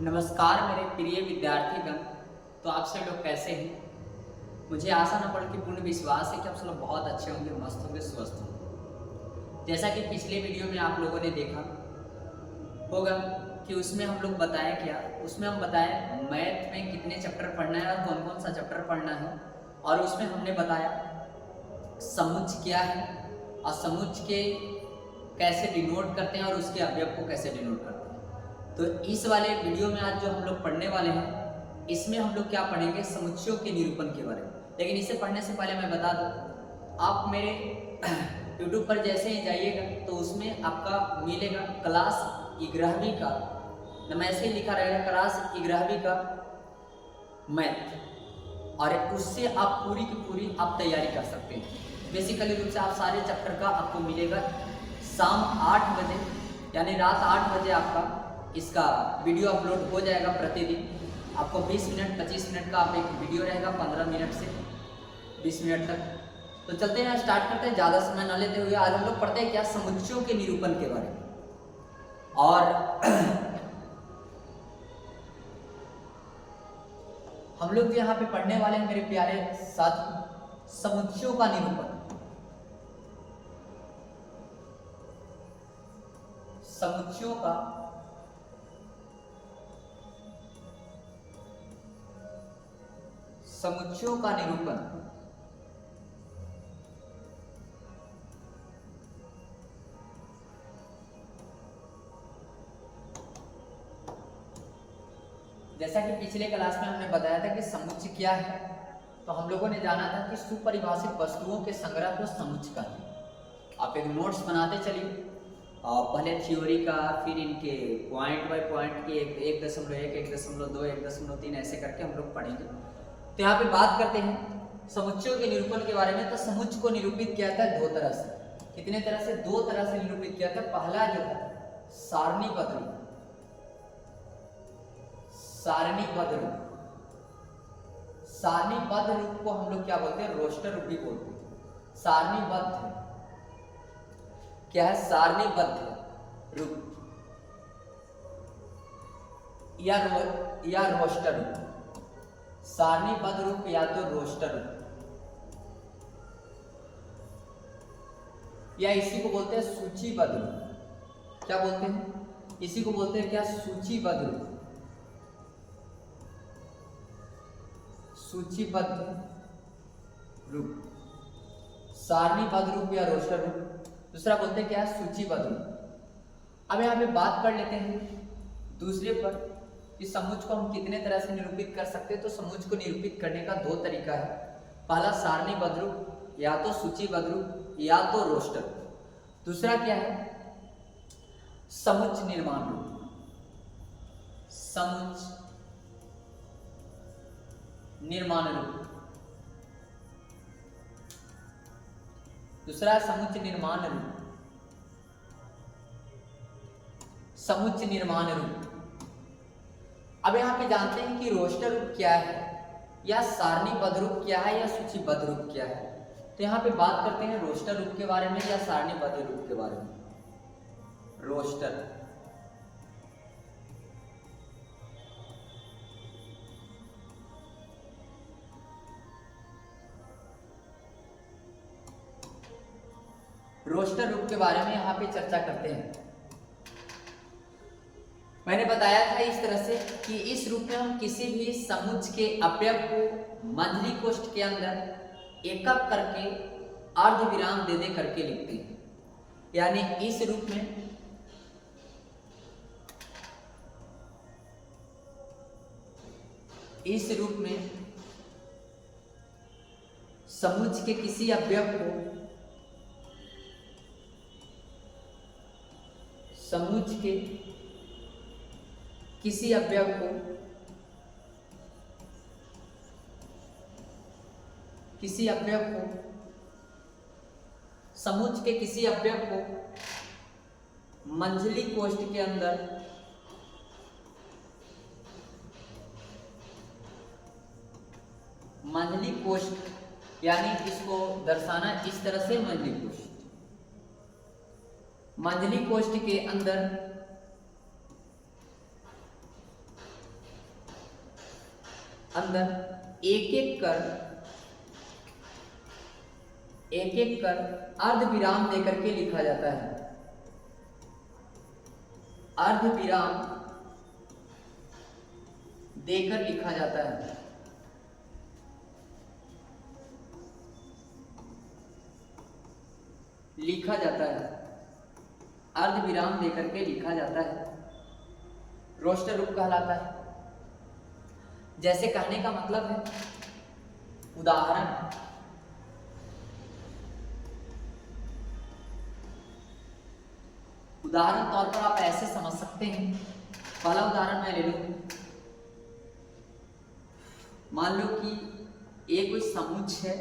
नमस्कार मेरे प्रिय विद्यार्थीगण। तो आप सब लोग कैसे हैं? मुझे आशा न बल्कि पूर्ण विश्वास है कि आप सब लोग बहुत अच्छे होंगे, मस्त होंगे, स्वस्थ होंगे। जैसा कि पिछले वीडियो में आप लोगों ने देखा होगा कि उसमें हम लोग बताएं क्या, उसमें हम बताएं मैथ में कितने चैप्टर पढ़ना है और कौन कौन सा चैप्टर पढ़ना है। और उसमें हमने बताया समुच्चय क्या है और समुच्चय के कैसे डिनोट करते हैं और उसके अवयव को कैसे डिनोट करते हैं। तो इस वाले वीडियो में आज जो हम लोग पढ़ने वाले हैं, इसमें हम लोग क्या पढ़ेंगे, समुच्चयों के निरूपण के बारे में। लेकिन इसे पढ़ने से पहले मैं बता दूं, आप मेरे YouTube पर जैसे ही जाइएगा तो उसमें आपका मिलेगा क्लास 11वीं का, मैं ऐसे ही लिखा रहेगा क्लास 11वीं का मैथ, और उससे आप पूरी की पूरी आप तैयारी कर सकते हैं। बेसिकली रूप से आप सारे चैप्टर का आपको मिलेगा शाम 8 बजे, यानी रात 8 बजे आपका इसका वीडियो अपलोड हो जाएगा। प्रतिदिन आपको 20 मिनट 25 मिनट का आप एक वीडियो रहेगा, 15 मिनट से 20 मिनट तक। तो चलते हैं, स्टार्ट करते हैं ज़्यादा समय न लेते हुए। आज हम लोग पढ़ते हैं क्या, समुच्चयों के निरूपण के बारे में। और हम लोग यहाँ पे पढ़ने वाले हैं मेरे प्यारे साथी, समुच्चयों का निरूपण। समुच्चयों का निरूपण। जैसा कि पिछले क्लास में हमने बताया था कि समुच्चय क्या है, तो हम लोगों ने जाना था कि सुपरिभाषित वस्तुओं के संग्रह को समुच्चय कहते हैं। आप एक नोट्स बनाते चलिए, पहले थ्योरी का, फिर इनके पॉइंट बाय पॉइंट की 1.1, 1.2, 1.3 ऐसे करके हम लोग पढ़ेंगे। तो यहाँ पे बात करते हैं समुच्चयों के निरूपण के बारे में। तो समुच्चय को निरूपित किया था दो तरह से। कितने तरह से? दो तरह से निरूपित किया था। पहला जो है सारणीबद्ध रूप। सारणीबद्ध रूप को हम लोग क्या बोलते हैं? रोस्टर रूप भी बोलते हैं। सारणीबद्ध क्या है? सारणीबद्ध रूप या रोस्टर रूप। सारणीबद्ध रूप या तो रोस्टर रूप, या इसी को बोलते हैं सूचीबद्ध रूप। क्या बोलते हैं? इसी को बोलते हैं क्या? सूचीबद्ध रूप। सूचीबद्ध रूप, सारणीबद्ध रूप या रोस्टर रूप। दूसरा बोलते हैं क्या? सूचीबद्ध रूप। अब यहाँ पे बात कर लेते हैं दूसरे पर कि समुच्चय को हम कितने तरह से निरूपित कर सकते हैं। तो समुच्चय को निरूपित करने का दो तरीका है। पहला सारणीबद्ध रूप, या तो सूचीबद्ध रूप या तो रोस्टर। दूसरा क्या है? समुच्चय निर्माण रूप। समुच्चय निर्माण रूप। दूसरा समुच्चय निर्माण रूप। समुच्चय निर्माण रूप। अब यहाँ पे जानते हैं कि रोस्टर रूप क्या है, या सारणीबद्ध रूप क्या है, या सूचीबद्ध रूप क्या है। तो यहाँ पे बात करते हैं रोस्टर रूप के बारे में या सारणीबद्ध रूप के बारे में। रोस्टर, रोस्टर रूप के बारे में यहाँ पे चर्चा करते हैं। मैंने बताया था इस तरह से कि इस रूप में हम किसी भी समुच्चय के अवयव को मंझली कोष्ठ के अंदर एक एक करके अर्धविराम दे दे करके लिखते हैं। यानी इस रूप में समुच्चय के किसी अवयव को समुच्चय के किसी अवयव को मंझली कोष्ठ के अंदर मंझली कोष्ठ, यानी इसको दर्शाना इस तरह से मंझली कोष्ठ के अंदर अंदर एक एक कर अर्ध विराम देकर के लिखा जाता है। अर्ध विराम देकर लिखा जाता है। लिखा जाता है, अर्ध विराम देकर के लिखा जाता है, रोस्टर रूप कहलाता है। जैसे कहने का मतलब है, उदाहरण तौर पर आप ऐसे समझ सकते हैं। पहला उदाहरण मैं ले लूं, मान लो कि ये कोई समुच्च है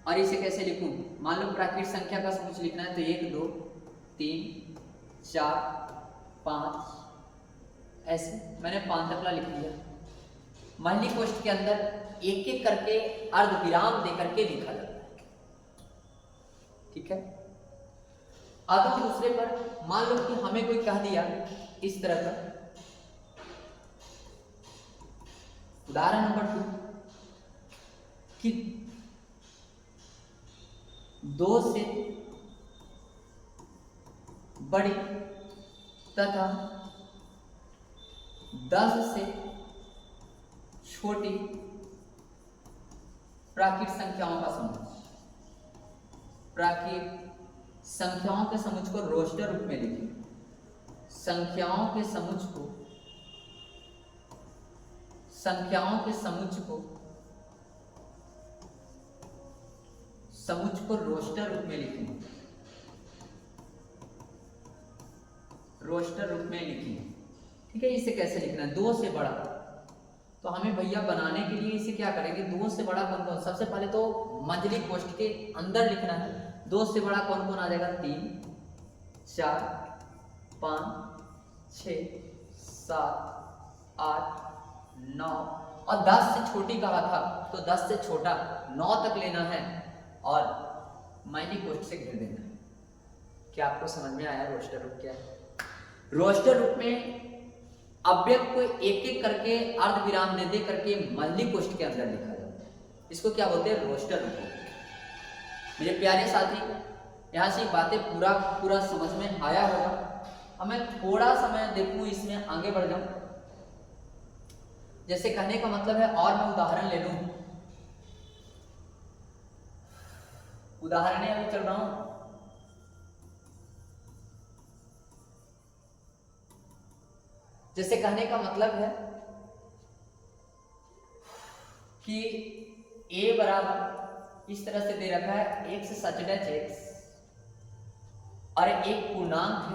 और इसे कैसे लिखूं, मान लो प्राकृत संख्या का समुच्च लिखना है तो 1 2 3 4 5 ऐसे मैंने 5 तक लिख दिया। महली कोष्ठ के अंदर एक एक करके अर्ध विराम देकर के लिखा जाता है। ठीक है, आता हूं दूसरे पर। मान लो कि हमें कोई कह दिया इस तरह का, उदाहरण नंबर 2 कि 2 से बड़ी तथा 10 से छोटी प्राकृत संख्याओं का समुच्च, प्राकृत संख्याओं के समुच्च को रोस्टर रूप में लिखें। संख्याओं के समुच्च को रोस्टर रूप में लिखें। रोस्टर रूप में लिखें। ठीक है, इसे कैसे लिखना है, 2 से बड़ा। तो हमें भैया बनाने के लिए इसे क्या करेंगे, 2 से बड़ा कौन कौन, सबसे पहले तो मंजली कोष्ठ के अंदर लिखना है। 2 से बड़ा कौन कौन आ जाएगा, 3 4 5 6 7 8 9 और 10 से छोटी कहा था तो 10 से छोटा 9 तक लेना है और माइनी कोष्ठ से घेर देना है। क्या आपको समझ में आया रोस्टर रूप क्या है? रोस्टर रूप में अव्यक्त को एक एक करके अर्ध विराम दे दे करके मंजली कोष्ठ के अंदर लिखा जाता है। इसको क्या बोलते हैं, रोस्टर रूप। मेरे प्यारे साथी, यहाँ से बातें पूरा समझ में आया होगा। अब मैं थोड़ा सा मैं देखूं इसमें आगे बढ़ जाऊं। जैसे कहने का मतलब है, और मैं उदाहरण ले लूं, उदाहरण अभी चल रहा हूं। जैसे कहने का मतलब है कि a बराबर इस तरह से दे रखा है x सच डैच x और एक पूर्णांक है,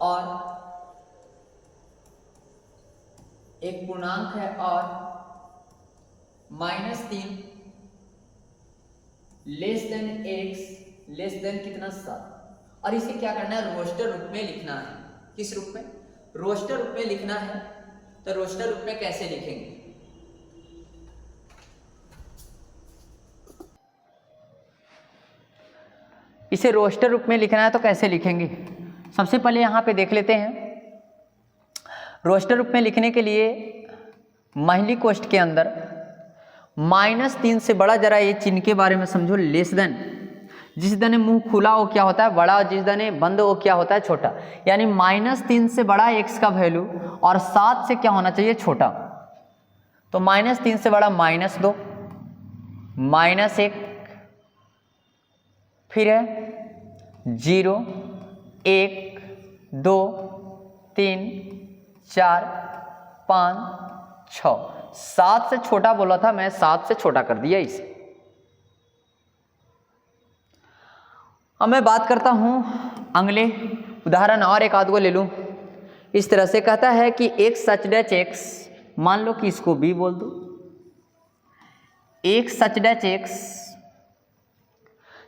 और -3 less than x less than कितना 7। और इसे क्या करना है, रोस्टर रूप में लिखना है। किस रूप में, रोस्टर रूप में लिखना है। तो रोस्टर रूप में कैसे लिखेंगे, इसे रोस्टर रूप में लिखना है तो कैसे लिखेंगे, सबसे पहले यहाँ पे देख लेते हैं। रोस्टर रूप में लिखने के लिए महली कोष्ठ के अंदर -3 से बड़ा, जरा ये चिन्ह के बारे में समझो, लेस देन, जिस दने मुंह खुला वो क्या होता है बड़ा, और जिस दने बंद वो क्या होता है छोटा। यानी -3 से बड़ा x का वैल्यू और 7 से क्या होना चाहिए, छोटा। तो -3 से बड़ा -2 -1 फिर है 0 1 2 3 4 5 6 7 से छोटा बोला था मैं, 7 से छोटा कर दिया इसे। अब मैं बात करता हूं अगले उदाहरण, और एक आध को ले लूं। इस तरह से कहता है कि x सच डैच x, मान लो कि इसको b बोल दो। x सच डैच x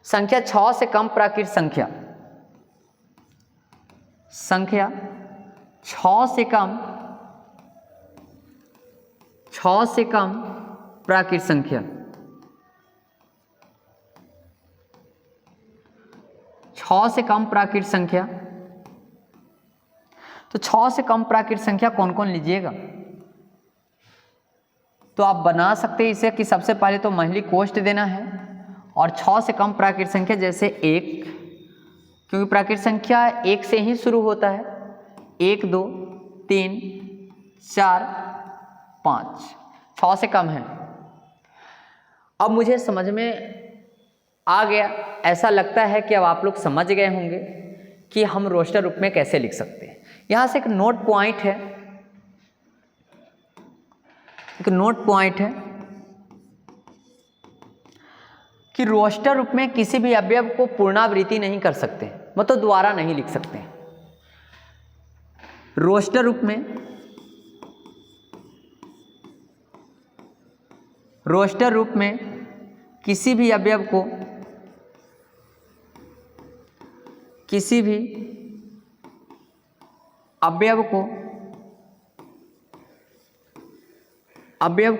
संख्या 6 से कम प्राकृत संख्या 6 से कम प्राकृत संख्या 6 से कम प्राकृत संख्या तो 6 से कम प्राकृत संख्या कौन कौन लीजिएगा? तो आप बना सकते हैं इसे कि सबसे पहले तो महिली कोष्ठ देना है और 6 से कम प्राकृत संख्या जैसे 1, क्योंकि प्राकृत संख्या 1 से ही शुरू होता है, 1 2 3 4 5, 6 से कम है। अब मुझे समझ में आ गया, ऐसा लगता है कि अब आप लोग समझ गए होंगे कि हम रोस्टर रूप में कैसे लिख सकते हैं। यहाँ से एक नोट पॉइंट है, कि रोस्टर रूप में किसी भी अवयव को पुनरावृत्ति नहीं कर सकते, मतलब दोबारा नहीं लिख सकते। रोस्टर रूप में किसी भी अवयव को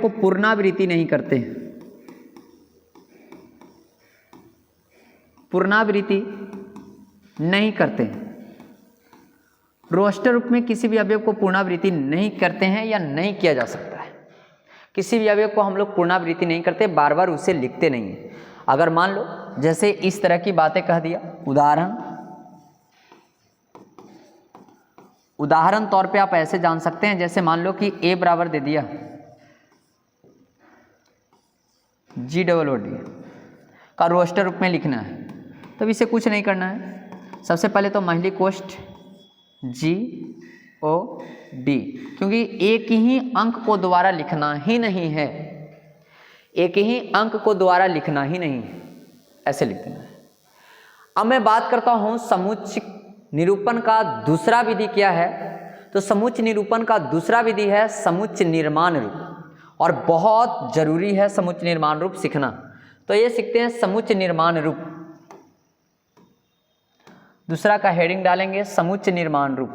पुनरावृत्ति नहीं करते हैं, रोस्टर रूप में किसी भी अवयव को पुनरावृत्ति नहीं करते हैं या नहीं किया जा सकता है। किसी भी अवयव को हम लोग पुनरावृत्ति नहीं करते, बार बार उसे लिखते नहीं हैं। अगर मान लो जैसे इस तरह की बातें कह दिया, उदाहरण तौर पे आप ऐसे जान सकते हैं, जैसे मान लो कि a बराबर दे दिया GOOD का रोस्टर रूप में लिखना है, तब इसे कुछ नहीं करना है। सबसे पहले तो महिली कोष्ठ GOD, क्योंकि एक ही अंक को दोबारा लिखना ही नहीं है, ऐसे लिख देना है। अब मैं बात करता हूं समुच्चय निरूपण का दूसरा विधि क्या है। तो समुच्चय निरूपण का दूसरा विधि है समुच्चय निर्माण रूप, और बहुत जरूरी है समुच्चय निर्माण रूप सीखना। तो ये सीखते हैं समुच्चय निर्माण रूप। दूसरा का हेडिंग डालेंगे समुच्चय निर्माण रूप।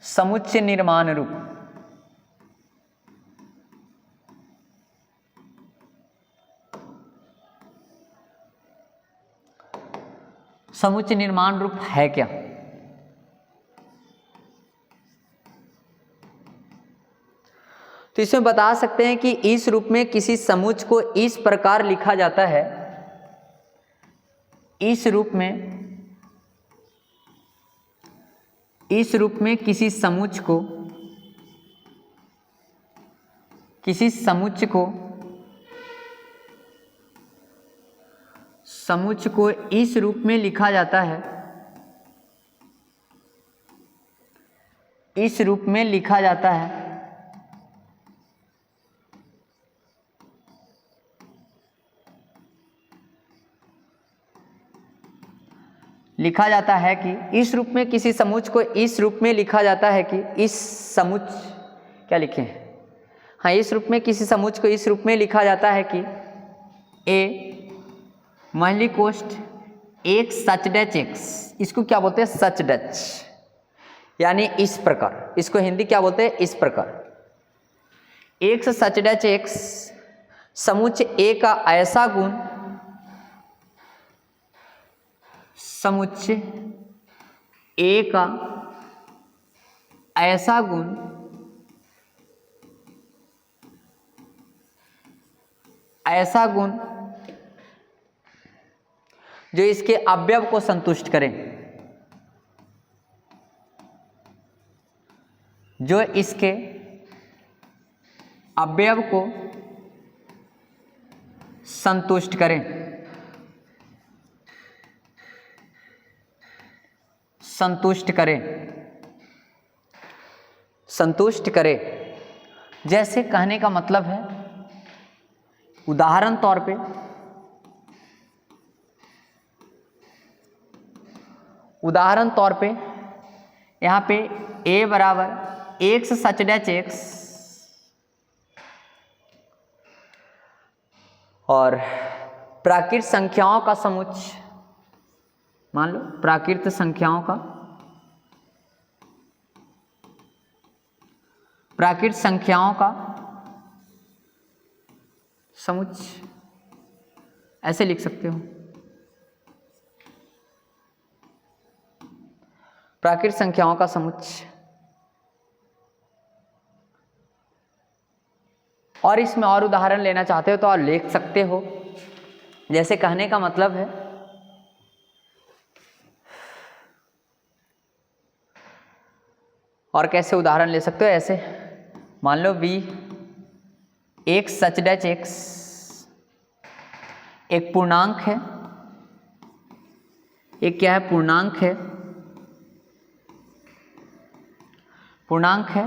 समुच्चय निर्माण रूप समुच्चय निर्माण रूप है क्या? तो इसमें बता सकते हैं कि इस रूप में किसी समुच्चय को इस प्रकार लिखा जाता है, इस रूप में किसी समुच्चय को इस रूप में लिखा जाता है, लिखा जाता है कि इस रूप में किसी समुच्चय को इस रूप में लिखा जाता है कि इस समुच्चय क्या लिखें, हाँ, इस रूप में किसी समुच्चय को इस रूप में लिखा जाता है कि a महिली कोष्ठ एक सच डच एक्स, इसको क्या बोलते हैं सच डच, यानी इस प्रकार, इसको हिंदी क्या बोलते हैं इस प्रकार। एक सच डच एक्स समुच्चय ए का ऐसा गुण, समुच्चय ए का ऐसा गुण जो इसके अवयव को संतुष्ट करें, जो इसके अवयव को संतुष्ट करें, संतुष्ट करे। जैसे कहने का मतलब है, उदाहरण तौर पे यहाँ पे a बराबर x सच डैच x और प्राकृत संख्याओं का समुच्चय, मान लो प्राकृत संख्याओं का समुच्चय, ऐसे लिख सकते हो। प्राकृत संख्याओं का समुच्चय। और इसमें और उदाहरण लेना चाहते हो तो आप लिख सकते हो। जैसे कहने का मतलब है और कैसे उदाहरण ले सकते हो, ऐसे मान लो v एक सच डैच x एक पूर्णांक है, एक क्या है, पूर्णांक है, पूर्णांक है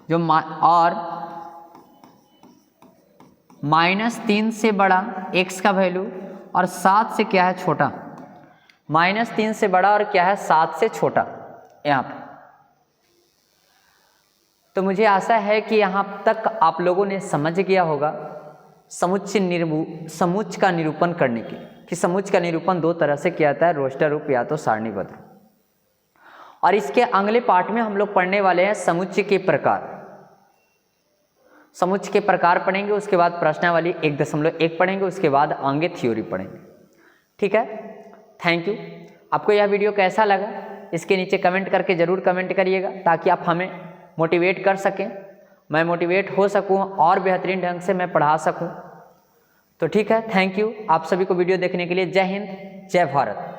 जो और -3 से बड़ा x का वैल्यू और 7 से क्या है, छोटा। -3 से बड़ा और क्या है, 7 से छोटा यहाँ पे। तो मुझे आशा है कि यहाँ तक आप लोगों ने समझ गया होगा समुच्चय का निरूपण करने के, कि समुच्चय का निरूपण दो तरह से किया जाता है, रोस्टर रूप या तो सारणीबद्ध रूप। और इसके अगले पार्ट में हम लोग पढ़ने वाले हैं समुच्चय के प्रकार। समुच्चय के प्रकार पढ़ेंगे, उसके बाद प्रश्नावली 1.1 पढ़ेंगे, उसके बाद आगे थ्योरी पढ़ेंगे। ठीक है, थैंक यू। आपको यह वीडियो कैसा लगा इसके नीचे कमेंट करके ज़रूर कमेंट करिएगा, ताकि आप हमें मोटिवेट कर सकें, मैं मोटिवेट हो सकूं और बेहतरीन ढंग से मैं पढ़ा सकूं। तो ठीक है, थैंक यू आप सभी को वीडियो देखने के लिए। जय हिंद, जय भारत।